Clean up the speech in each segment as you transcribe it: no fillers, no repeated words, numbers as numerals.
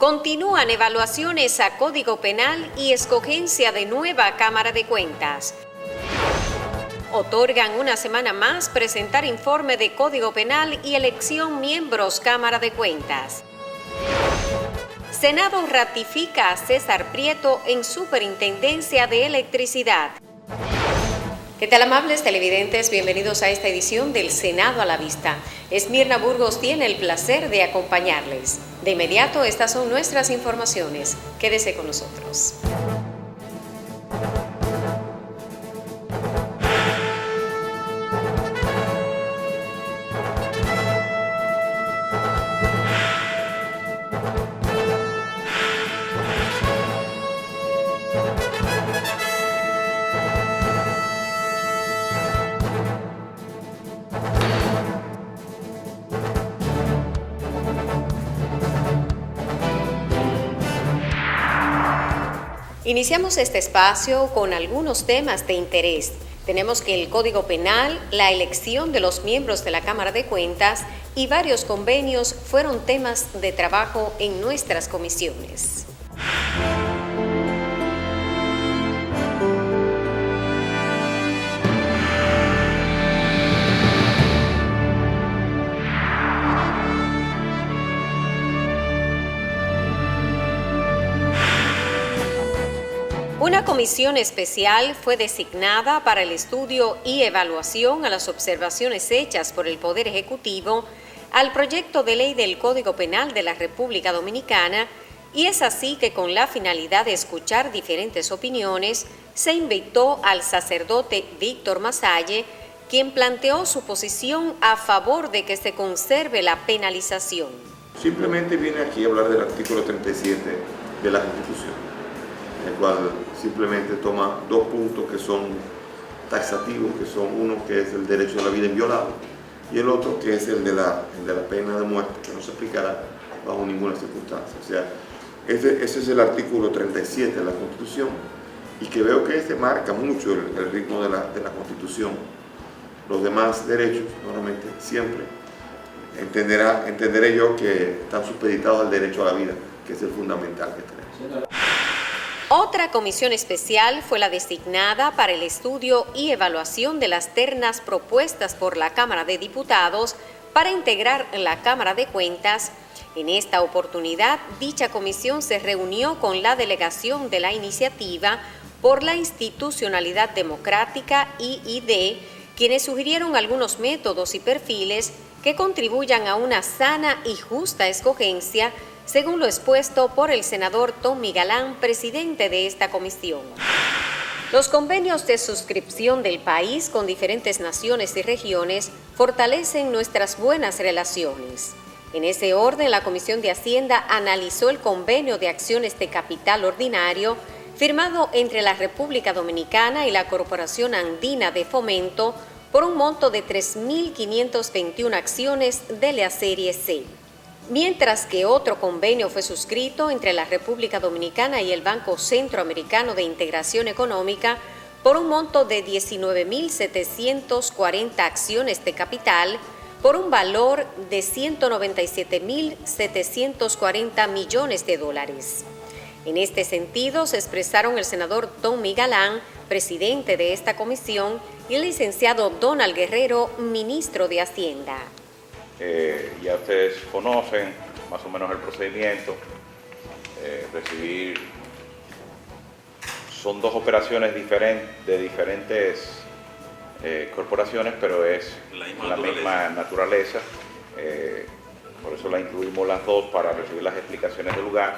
Continúan evaluaciones a Código Penal y escogencia de nueva Cámara de Cuentas. Otorgan una semana más presentar informe de Código Penal y elección miembros Cámara de Cuentas. Senado ratifica a César Prieto en Superintendencia de Electricidad. ¿Qué tal, amables televidentes? Bienvenidos a esta edición del Senado a la Vista. Esmirna Burgos tiene el placer de acompañarles. De inmediato, estas son nuestras informaciones. Quédese con nosotros. Iniciamos este espacio con algunos temas de interés. Tenemos que el Código Penal, la elección de los miembros de la Cámara de Cuentas y varios convenios fueron temas de trabajo en nuestras comisiones. Una comisión especial fue designada para el estudio y evaluación a las observaciones hechas por el Poder Ejecutivo al proyecto de ley del Código Penal de la República Dominicana, y es así que, con la finalidad de escuchar diferentes opiniones, se invitó al sacerdote Víctor Masalle, quien planteó su posición a favor de que se conserve la penalización. Simplemente viene aquí a hablar del artículo 37 de la Constitución, el cual simplemente toma dos puntos que son taxativos, que son uno que es el derecho a la vida inviolable y el otro que es el de la pena de muerte, que no se aplicará bajo ninguna circunstancia. O sea, ese es el artículo 37 de la Constitución, y que veo que marca mucho el ritmo de la Constitución. Los demás derechos, normalmente, siempre, entenderé yo que están supeditados al derecho a la vida, que es el fundamental que tenemos. Otra comisión especial fue la designada para el estudio y evaluación de las ternas propuestas por la Cámara de Diputados para integrar la Cámara de Cuentas. En esta oportunidad, dicha comisión se reunió con la delegación de la Iniciativa por la Institucionalidad Democrática, IID, quienes sugirieron algunos métodos y perfiles que contribuyan a una sana y justa escogencia, según lo expuesto por el senador Tommy Galán, presidente de esta comisión. Los convenios de suscripción del país con diferentes naciones y regiones fortalecen nuestras buenas relaciones. En ese orden, la Comisión de Hacienda analizó el convenio de acciones de capital ordinario firmado entre la República Dominicana y la Corporación Andina de Fomento por un monto de 3.521 acciones de la Serie C. Mientras que otro convenio fue suscrito entre la República Dominicana y el Banco Centroamericano de Integración Económica por un monto de 19.740 acciones de capital por un valor de 197.740 millones de dólares. En este sentido, se expresaron el senador Tommy Galán, presidente de esta comisión, y el licenciado Donald Guerrero, ministro de Hacienda. Ya ustedes conocen más o menos el procedimiento. Son dos operaciones de diferentes corporaciones, pero es la misma naturaleza. Por eso la incluimos las dos, para recibir las explicaciones del lugar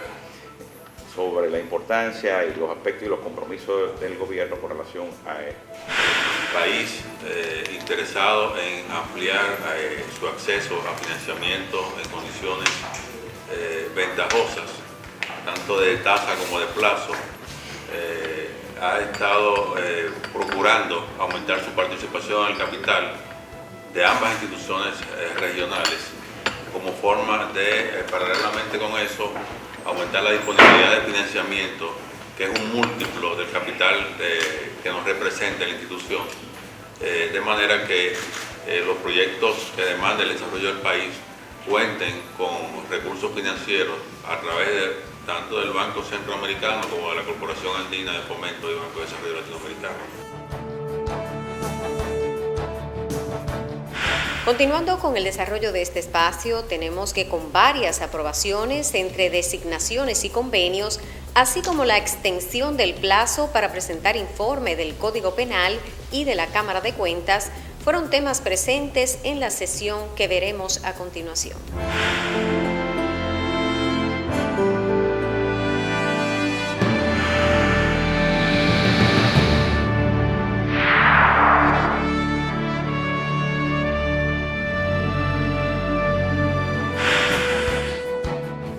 sobre la importancia y los aspectos y los compromisos del gobierno con relación a esto. País interesado en ampliar su acceso a financiamiento en condiciones ventajosas, tanto de tasa como de plazo, ha estado procurando aumentar su participación en el capital de ambas instituciones regionales, como forma de, paralelamente con eso, aumentar la disponibilidad de financiamiento, que es un múltiplo del capital que nos representa la institución, de manera que los proyectos que demanda el desarrollo del país cuenten con recursos financieros a través tanto del Banco Centroamericano como de la Corporación Andina de Fomento y Banco de Desarrollo Latinoamericano. Continuando con el desarrollo de este espacio, tenemos que con varias aprobaciones entre designaciones y convenios, así como la extensión del plazo para presentar informe del Código Penal y de la Cámara de Cuentas, fueron temas presentes en la sesión que veremos a continuación.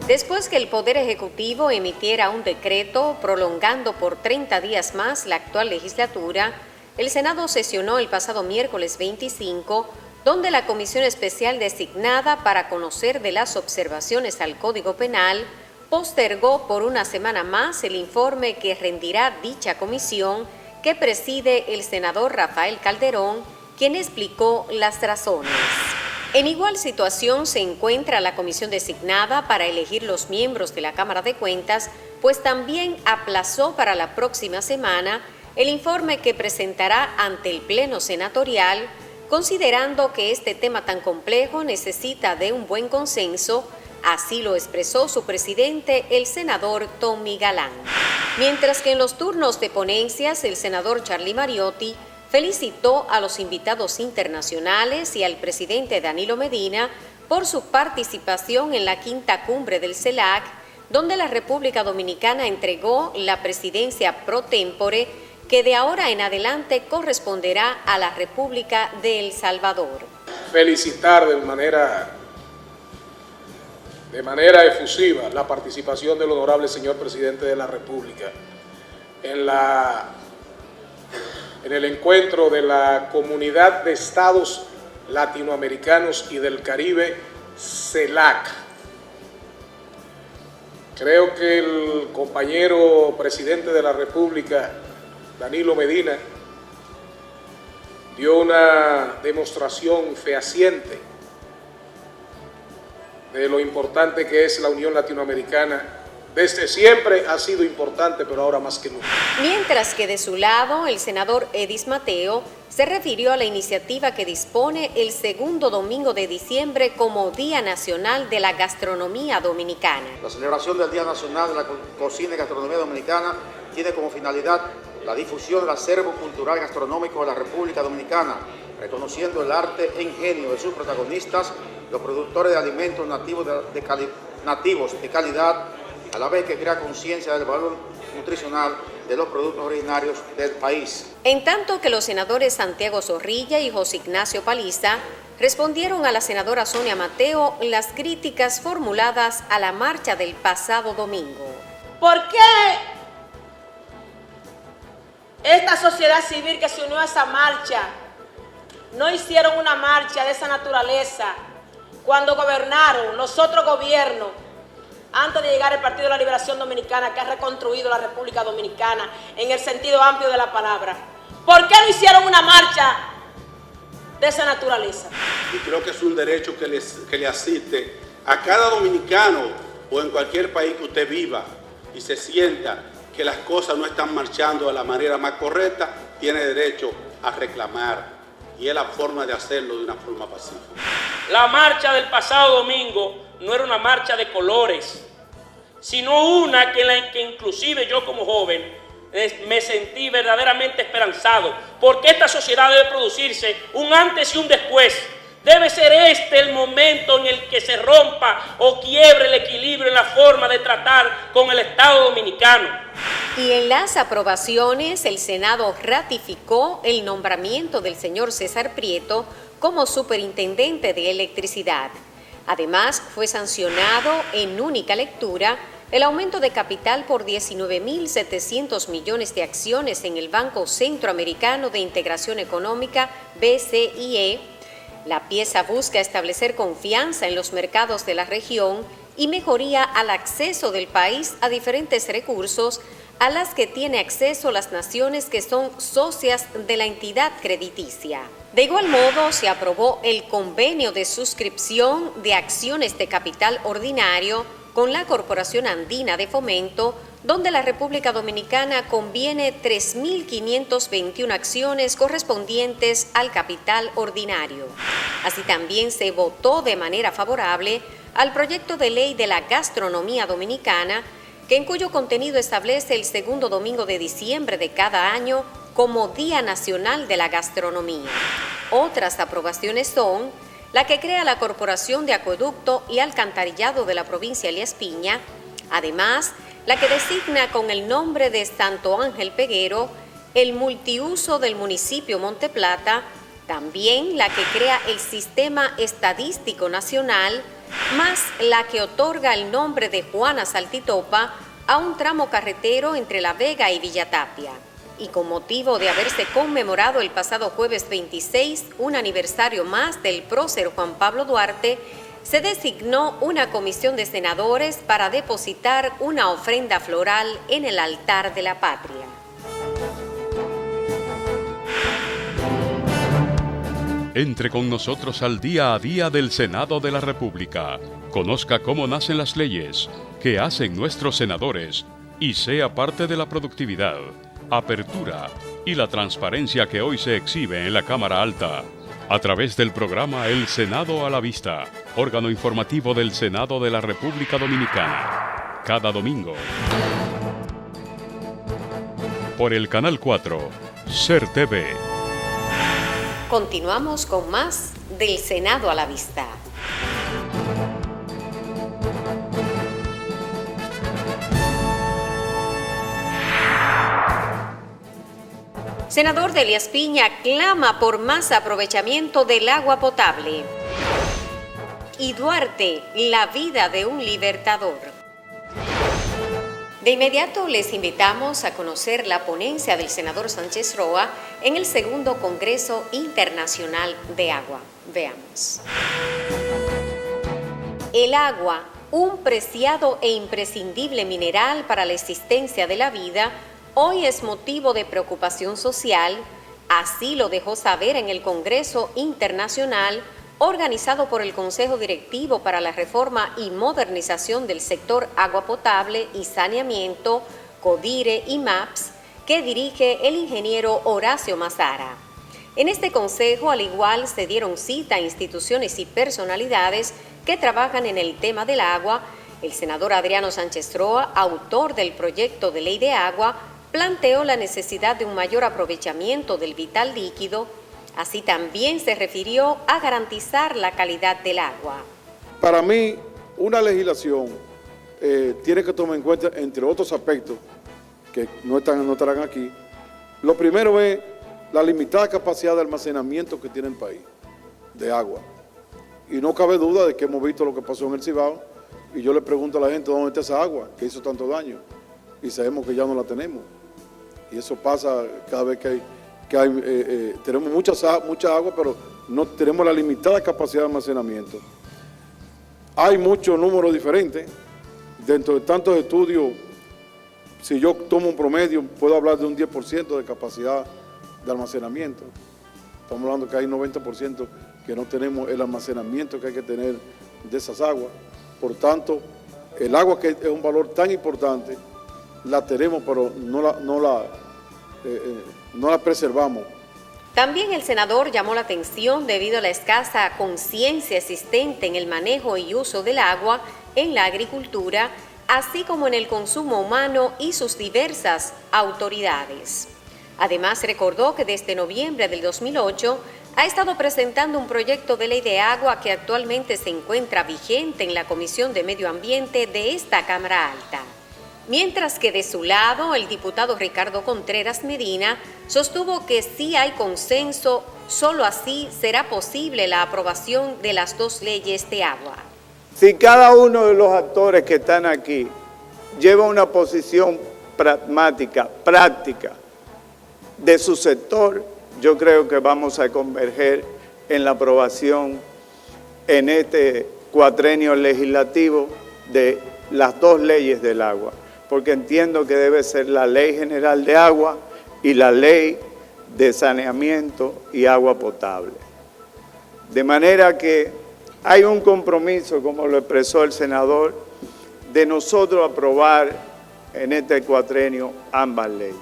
Después que el Poder Ejecutivo emitiera un decreto prolongando por 30 días más la actual legislatura, el Senado sesionó el pasado miércoles 25, donde la comisión especial designada para conocer de las observaciones al Código Penal postergó por una semana más el informe que rendirá dicha comisión, que preside el senador Rafael Calderón, quien explicó las razones. En igual situación se encuentra la comisión designada para elegir los miembros de la Cámara de Cuentas, pues también aplazó para la próxima semana el informe que presentará ante el Pleno Senatorial, considerando que este tema tan complejo necesita de un buen consenso. Así lo expresó su presidente, el senador Tommy Galán. Mientras que en los turnos de ponencias, el senador Charlie Mariotti felicitó a los invitados internacionales y al presidente Danilo Medina por su participación en la quinta cumbre del CELAC, donde la República Dominicana entregó la presidencia pro tempore, que de ahora en adelante corresponderá a la República de El Salvador. Felicitar de manera efusiva la participación del honorable señor presidente de la República en el encuentro de la Comunidad de Estados Latinoamericanos y del Caribe, CELAC. Creo que el compañero presidente de la República, Danilo Medina, dio una demostración fehaciente de lo importante que es la Unión Latinoamericana. Desde siempre ha sido importante, pero ahora más que nunca. Mientras que de su lado, el senador Edis Mateo se refirió a la iniciativa que dispone el segundo domingo de diciembre como Día Nacional de la Gastronomía Dominicana. La celebración del Día Nacional de la Cocina y Gastronomía Dominicana tiene como finalidad la difusión del acervo cultural gastronómico de la República Dominicana, reconociendo el arte e ingenio de sus protagonistas, los productores de alimentos nativos de calidad, a la vez que crea conciencia del valor nutricional de los productos originarios del país. En tanto que los senadores Santiago Zorrilla y José Ignacio Paliza respondieron a la senadora Sonia Mateo las críticas formuladas a la marcha del pasado domingo. ¿Por qué esta sociedad civil que se unió a esa marcha no hicieron una marcha de esa naturaleza cuando gobernaron los otros gobiernos antes de llegar el Partido de la Liberación Dominicana, que ha reconstruido la República Dominicana en el sentido amplio de la palabra? ¿Por qué no hicieron una marcha de esa naturaleza? Y creo que es un derecho que le asiste a cada dominicano o en cualquier país que usted viva y se sienta que las cosas no están marchando de la manera más correcta, tiene derecho a reclamar, y es la forma de hacerlo de una forma pacífica. La marcha del pasado domingo no era una marcha de colores, sino una que inclusive yo como joven me sentí verdaderamente esperanzado, porque esta sociedad debe producirse un antes y un después. Debe ser este el momento en el que se rompa o quiebre el equilibrio en la forma de tratar con el Estado dominicano. Y en las aprobaciones, el Senado ratificó el nombramiento del señor César Prieto como superintendente de electricidad. Además, fue sancionado en única lectura el aumento de capital por 19.700 millones de acciones en el Banco Centroamericano de Integración Económica, BCIE. La pieza busca establecer confianza en los mercados de la región y mejoría al acceso del país a diferentes recursos, a las que tiene acceso las naciones que son socias de la entidad crediticia. De igual modo, se aprobó el convenio de suscripción de acciones de capital ordinario con la Corporación Andina de Fomento, donde la República Dominicana conviene 3.521 acciones correspondientes al capital ordinario. Así también se votó de manera favorable al proyecto de ley de la gastronomía dominicana, en cuyo contenido establece el segundo domingo de diciembre de cada año como Día Nacional de la Gastronomía. Otras aprobaciones son la que crea la Corporación de Acueducto y Alcantarillado de la provincia Elías Piña, además la que designa con el nombre de Santo Ángel Peguero el multiuso del municipio Monte Plata, también la que crea el Sistema Estadístico Nacional, más la que otorga el nombre de Juana Saltitopa a un tramo carretero entre La Vega y Villatapia. Y con motivo de haberse conmemorado el pasado jueves 26 un aniversario más del prócer Juan Pablo Duarte, se designó una comisión de senadores para depositar una ofrenda floral en el altar de la patria. Entre con nosotros al día a día del Senado de la República. Conozca cómo nacen las leyes, qué hacen nuestros senadores y sea parte de la productividad, apertura y la transparencia que hoy se exhibe en la Cámara Alta. A través del programa El Senado a la Vista, órgano informativo del Senado de la República Dominicana. Cada domingo. Por el Canal 4, SER TV. Continuamos con más del Senado a la Vista. Senador Elías Piña clama por más aprovechamiento del agua potable. Y Duarte, la vida de un libertador. De inmediato les invitamos a conocer la ponencia del senador Sánchez Roa en el segundo Congreso Internacional de Agua. Veamos. El agua, un preciado e imprescindible mineral para la existencia de la vida, hoy es motivo de preocupación social. Así lo dejó saber en el Congreso Internacional organizado por el Consejo Directivo para la Reforma y Modernización del Sector Agua Potable y Saneamiento, CODIRE y MAPS, que dirige el ingeniero Horacio Mazara. En este consejo, al igual, se dieron cita a instituciones y personalidades que trabajan en el tema del agua. El senador Adriano Sánchez Roa, autor del proyecto de ley de agua, planteó la necesidad de un mayor aprovechamiento del vital líquido. Así también se refirió a garantizar la calidad del agua. Para mí, una legislación tiene que tomar en cuenta, entre otros aspectos que no estarán aquí, lo primero es la limitada capacidad de almacenamiento que tiene el país de agua. Y no cabe duda de que hemos visto lo que pasó en el Cibao, y yo le pregunto a la gente dónde está esa agua que hizo tanto daño, y sabemos que ya no la tenemos. Y eso pasa cada vez que tenemos mucha agua, pero no tenemos la limitada capacidad de almacenamiento. Hay muchos números diferentes. Dentro de tantos estudios, si yo tomo un promedio, puedo hablar de un 10% de capacidad de almacenamiento. Estamos hablando que hay 90% que no tenemos el almacenamiento que hay que tener de esas aguas. Por tanto, el agua, que es un valor tan importante, la tenemos, pero no la preservamos. También el senador llamó la atención debido a la escasa conciencia existente en el manejo y uso del agua en la agricultura, así como en el consumo humano y sus diversas autoridades. Además, recordó que desde noviembre del 2008 ha estado presentando un proyecto de ley de agua que actualmente se encuentra vigente en la Comisión de Medio Ambiente de esta Cámara Alta. Mientras que de su lado, el diputado Ricardo Contreras Medina sostuvo que sí hay consenso, solo así será posible la aprobación de las dos leyes de agua. Si cada uno de los actores que están aquí lleva una posición pragmática, práctica de su sector, yo creo que vamos a converger en la aprobación en este cuatrenio legislativo de las dos leyes del agua. porque entiendo que debe ser la Ley General de Agua y la Ley de Saneamiento y Agua Potable. De manera que hay un compromiso, como lo expresó el senador, de nosotros aprobar en este cuatrenio ambas leyes.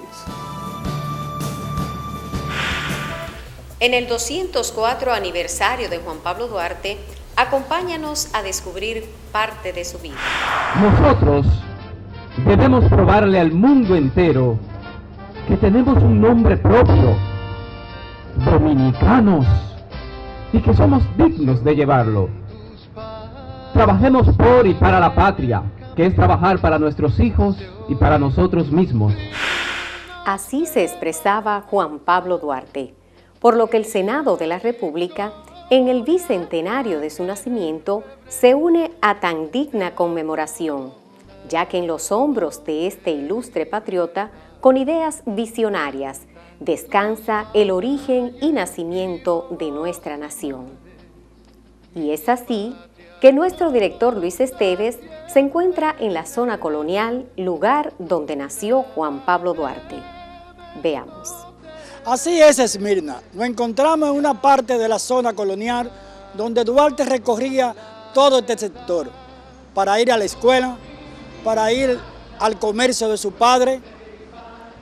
En el 204 aniversario de Juan Pablo Duarte, acompáñanos a descubrir parte de su vida. Nosotros debemos probarle al mundo entero que tenemos un nombre propio, dominicanos, y que somos dignos de llevarlo. Trabajemos por y para la patria, que es trabajar para nuestros hijos y para nosotros mismos. Así se expresaba Juan Pablo Duarte, por lo que el Senado de la República, en el bicentenario de su nacimiento, se une a tan digna conmemoración, ya que en los hombros de este ilustre patriota, con ideas visionarias, descansa el origen y nacimiento de nuestra nación. Y es así que nuestro director Luis Esteves se encuentra en la zona colonial, lugar donde nació Juan Pablo Duarte. Veamos. Así es, Esmirna. Nos encontramos en una parte de la zona colonial donde Duarte recorría todo este sector para ir a la escuela, para ir al comercio de su padre,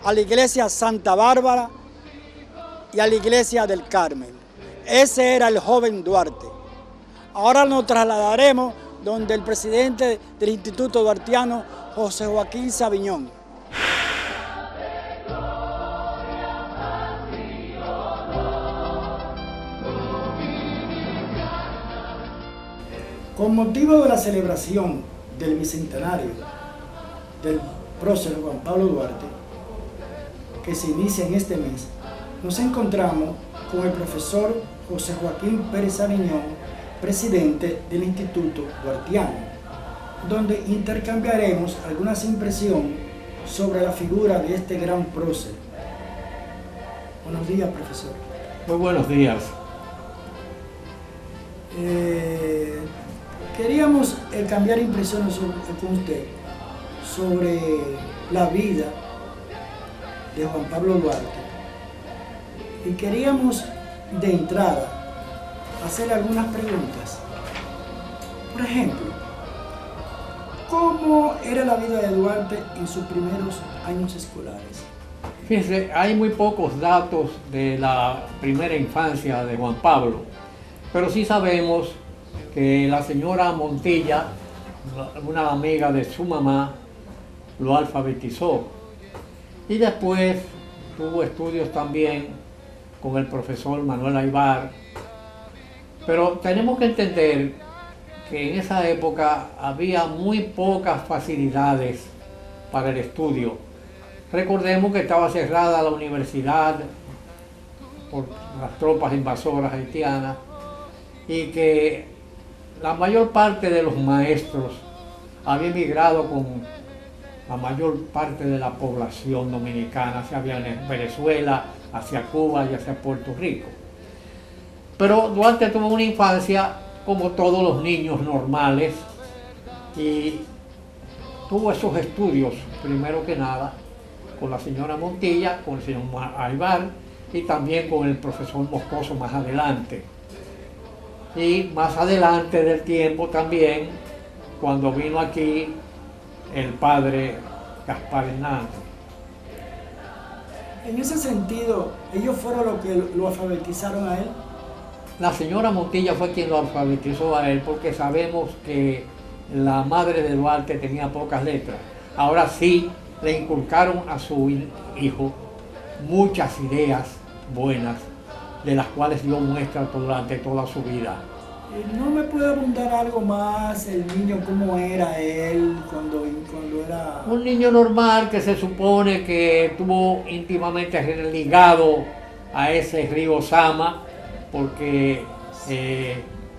a la iglesia Santa Bárbara y a la iglesia del Carmen. Ese era el joven Duarte. Ahora nos trasladaremos donde el presidente del Instituto Duartiano, José Joaquín Sabiñón. Con motivo de la celebración del bicentenario del prócer Juan Pablo Duarte, que se inicia en este mes, nos encontramos con el profesor José Joaquín Pérez Sabiñón, presidente del Instituto Duartiano, donde intercambiaremos algunas impresiones sobre la figura de este gran prócer. Buenos días, profesor. Muy buenos días. Queríamos cambiar impresiones con usted sobre la vida de Juan Pablo Duarte y queríamos de entrada hacerle algunas preguntas. Por ejemplo, ¿cómo era la vida de Duarte en sus primeros años escolares? Fíjense, hay muy pocos datos de la primera infancia de Juan Pablo, pero sí sabemos que la señora Montilla, una amiga de su mamá, lo alfabetizó. Y después tuvo estudios también con el profesor Manuel Aybar. Pero tenemos que entender que en esa época había muy pocas facilidades para el estudio. Recordemos que estaba cerrada la universidad por las tropas invasoras haitianas y que la mayor parte de los maestros había emigrado con la mayor parte de la población dominicana hacia Venezuela, hacia Cuba y hacia Puerto Rico. Pero Duarte tuvo una infancia como todos los niños normales y tuvo esos estudios, primero que nada, con la señora Montilla, con el señor Aybar y también con el profesor Moscoso más adelante. Y más adelante del tiempo también, cuando vino aquí el padre Gaspar Hernández. En ese sentido, ¿ellos fueron los que lo alfabetizaron a él? La señora Montilla fue quien lo alfabetizó a él porque sabemos que la madre de Duarte tenía pocas letras. Ahora sí le inculcaron a su hijo muchas ideas buenas, de las cuales dio muestra durante toda su vida. ¿No me puede abundar algo más el niño, cómo era él cuando era...? Un niño normal que se supone que estuvo íntimamente ligado a ese río Sama, porque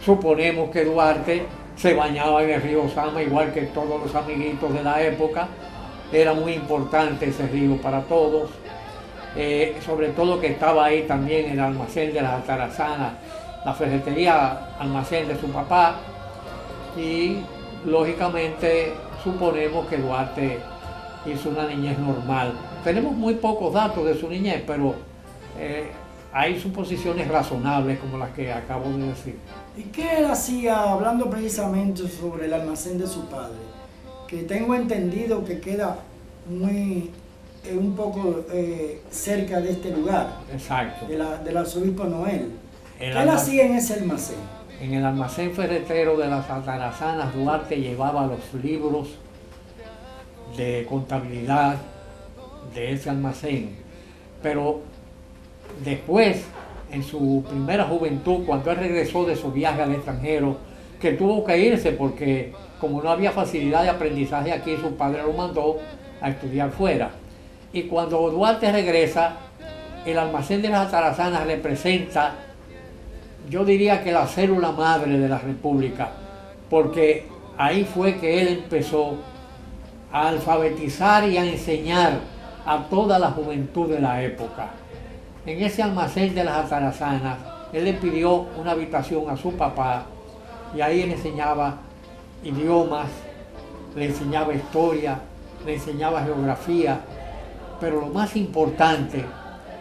suponemos que Duarte se bañaba en el río Sama igual que todos los amiguitos de la época. Era muy importante ese río para todos. Sobre todo que estaba ahí también el almacén de las Altarazanas, la ferretería almacén de su papá, y lógicamente suponemos que Duarte hizo una niñez normal. Tenemos muy pocos datos de su niñez, pero hay suposiciones razonables como las que acabo de decir. ¿Y qué él hacía, hablando precisamente sobre el almacén de su padre? Que tengo entendido que queda un poco cerca de este lugar. Exacto. Del arzobispo Noel. ¿Qué él hacía en ese almacén? En el almacén ferretero de las Atarazanas, Duarte llevaba los libros de contabilidad de ese almacén. Pero después, en su primera juventud, cuando él regresó de su viaje al extranjero, que tuvo que irse porque como no había facilidad de aprendizaje aquí, su padre lo mandó a estudiar fuera. Y cuando Duarte regresa, el almacén de las Atarazanas representa, yo diría que la célula madre de la República, porque ahí fue que él empezó a alfabetizar y a enseñar a toda la juventud de la época. En ese almacén de las Atarazanas, él le pidió una habitación a su papá y ahí le enseñaba idiomas, le enseñaba historia, le enseñaba geografía, pero lo más importante,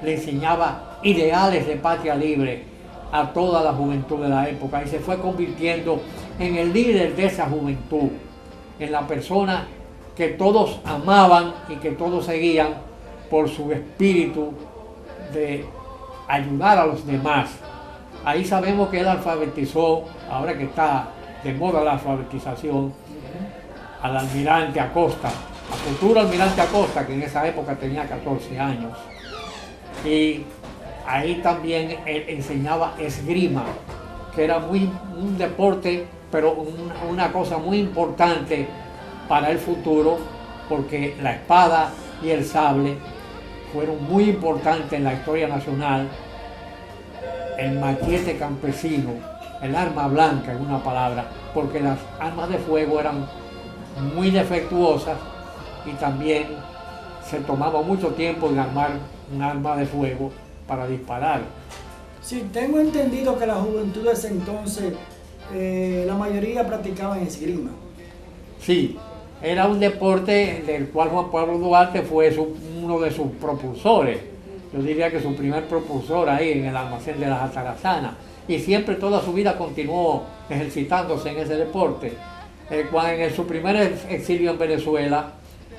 le enseñaba ideales de patria libre a toda la juventud de la época y se fue convirtiendo en el líder de esa juventud, en la persona que todos amaban y que todos seguían por su espíritu de ayudar a los demás. Ahí sabemos que él alfabetizó, ahora que está de moda la alfabetización, al almirante Acosta, al futuro almirante Acosta, que en esa época tenía 14 años. Y ahí también él enseñaba esgrima, que era un deporte, pero una cosa muy importante para el futuro, porque la espada y el sable fueron muy importantes en la historia nacional. El machete campesino, el arma blanca en una palabra, porque las armas de fuego eran muy defectuosas y también se tomaba mucho tiempo en armar un arma de fuego para disparar. Sí, tengo entendido que la juventud de ese entonces, la mayoría practicaban esgrima. Sí, era un deporte del cual Juan Pablo Duarte fue uno de sus propulsores. Yo diría que su primer propulsor ahí en el almacén de las Atarazanas. Y siempre toda su vida continuó ejercitándose en ese deporte. En su primer exilio en Venezuela,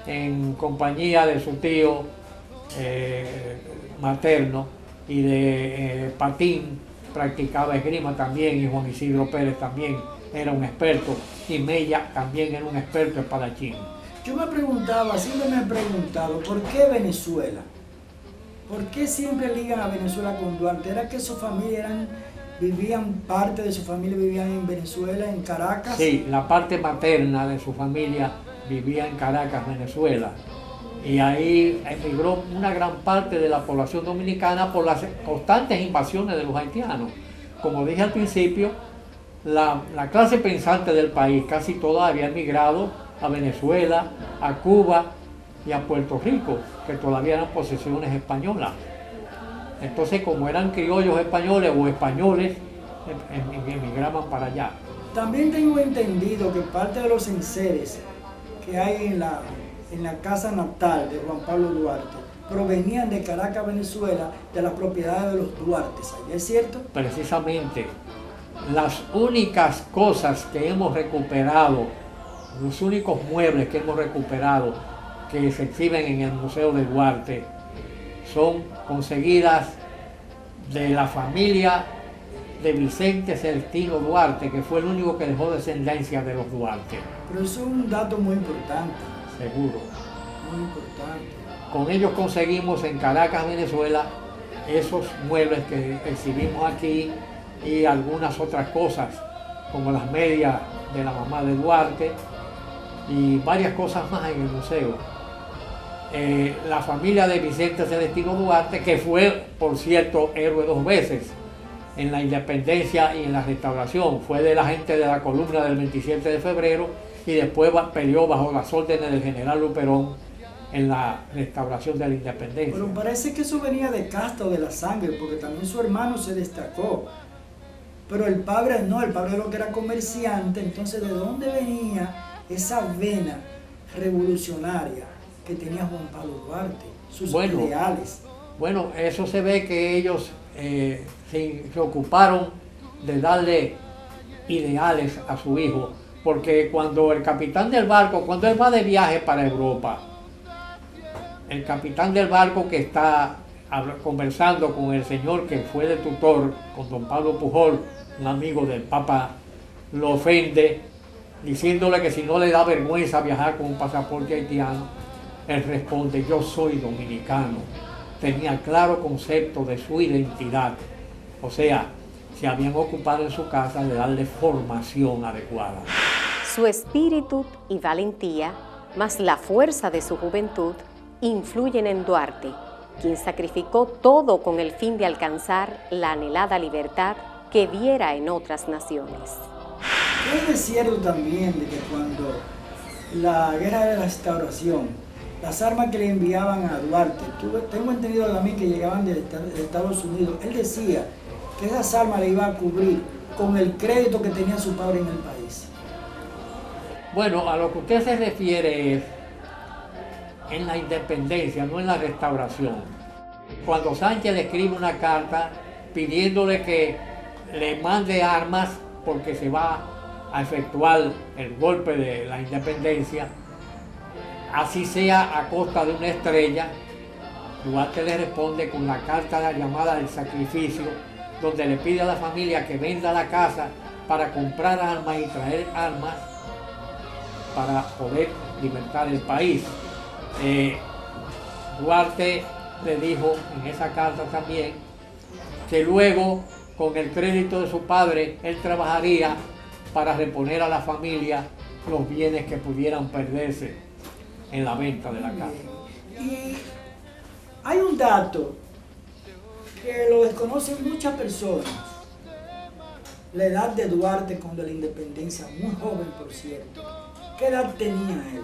en compañía de su tío materno y de Patín, practicaba esgrima también, y Juan Isidro Pérez también era un experto, y Mella también era un experto espadachín. Yo me preguntaba, siempre me he preguntado, ¿por qué Venezuela? ¿Por qué siempre ligan a Venezuela con Duarte? ¿Era que su familia parte de su familia vivían en Venezuela, en Caracas? Sí, la parte materna de su familia vivía en Caracas, Venezuela. Y ahí emigró una gran parte de la población dominicana por las constantes invasiones de los haitianos. Como dije al principio, la clase pensante del país casi toda había emigrado a Venezuela, a Cuba y a Puerto Rico, que todavía eran posesiones españolas. Entonces, como eran criollos españoles o españoles, emigraban para allá. También tengo entendido que parte de los enseres que hay en la casa natal de Juan Pablo Duarte provenían de Caracas, Venezuela, de las propiedades de los Duartes. ¿Es cierto? Precisamente, las únicas cosas que hemos recuperado, los únicos muebles que hemos recuperado que se exhiben en el Museo de Duarte, son conseguidas de la familia de Vicente Celestino Duarte, que fue el único que dejó descendencia de los Duarte. Pero eso es un dato muy importante. Seguro. Muy importante. Con ellos conseguimos en Caracas, Venezuela, esos muebles que exhibimos aquí y algunas otras cosas, como las medias de la mamá de Duarte y varias cosas más en el museo. La familia de Vicente Celestino Duarte, que fue, por cierto, héroe 2 veces en la independencia y en la restauración, fue de la gente de la columna del 27 de febrero y después peleó bajo las órdenes del general Luperón en la restauración de la independencia. Pero parece que eso venía de casta o de la sangre, porque también su hermano se destacó. Pero el padre no, el padre lo que era comerciante. Entonces, ¿de dónde venía esa vena revolucionaria que tenía Juan Pablo Duarte, sus Bueno, ideales. Bueno, eso se ve que ellos se ocuparon de darle ideales a su hijo, porque cuando el capitán del barco, cuando él va de viaje para Europa, el capitán del barco que está conversando con el señor que fue de tutor, con don Pablo Pujol, un amigo del Papa, lo ofende, diciéndole que si no le da vergüenza viajar con un pasaporte haitiano. Él responde: yo soy dominicano. Tenía claro concepto de su identidad. O sea, se habían ocupado en su casa de darle formación adecuada. Su espíritu y valentía, más la fuerza de su juventud, influyen en Duarte, quien sacrificó todo con el fin de alcanzar la anhelada libertad que viera en otras naciones. Es cierto también de que cuando la guerra de la restauración, las armas que le enviaban a Duarte, tengo entendido también que llegaban de Estados Unidos, él decía que esas armas le iban a cubrir con el crédito que tenía su padre en el país. Bueno, a lo que usted se refiere es en la independencia, no en la restauración. Cuando Sánchez le escribe una carta pidiéndole que le mande armas porque se va a efectuar el golpe de la independencia, así sea a costa de una estrella, Duarte le responde con la carta llamada del sacrificio, donde le pide a la familia que venda la casa para comprar armas y traer armas para poder libertar el país. Duarte le dijo en esa carta también que luego, con el crédito de su padre, él trabajaría para reponer a la familia los bienes que pudieran perderse en la venta de la casa. Y hay un dato que lo desconocen muchas personas. La edad de Duarte cuando la independencia, muy joven por cierto. ¿Qué edad tenía él?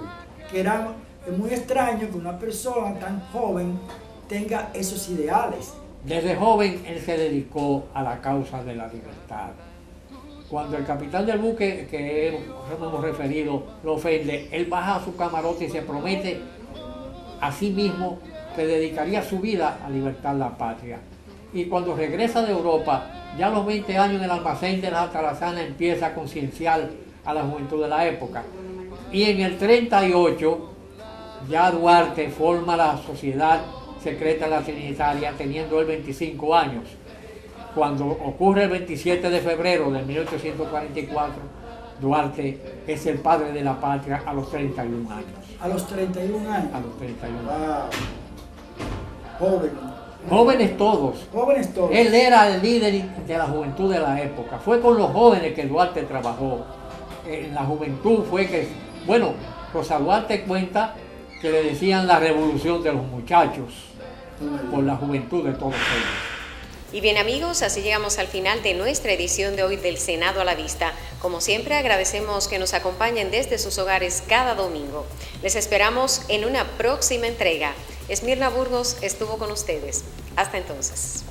Que era muy extraño que una persona tan joven tenga esos ideales. Desde joven él se dedicó a la causa de la libertad. Cuando el capitán del buque, que hemos referido, lo ofende, él baja a su camarote y se promete a sí mismo que dedicaría su vida a libertar la patria. Y cuando regresa de Europa, ya a los 20 años en el almacén de las Atarazanas empieza a concienciar a la juventud de la época. Y en el 38 ya Duarte forma la Sociedad Secreta de la Trinitaria teniendo él 25 años. Cuando ocurre el 27 de febrero de 1844, Duarte es el padre de la patria a los 31 años. ¿A los 31 años? A los 31 wow. años. Joven. Jóvenes todos. Jóvenes todos. Él era el líder de la juventud de la época. Fue con los jóvenes que Duarte trabajó. En la juventud fue que, bueno, Rosa Duarte cuenta que le decían la revolución de los muchachos por la juventud de todos ellos. Y bien amigos, así llegamos al final de nuestra edición de hoy del Senado a la Vista. Como siempre agradecemos que nos acompañen desde sus hogares cada domingo. Les esperamos en una próxima entrega. Esmirna Burgos estuvo con ustedes. Hasta entonces.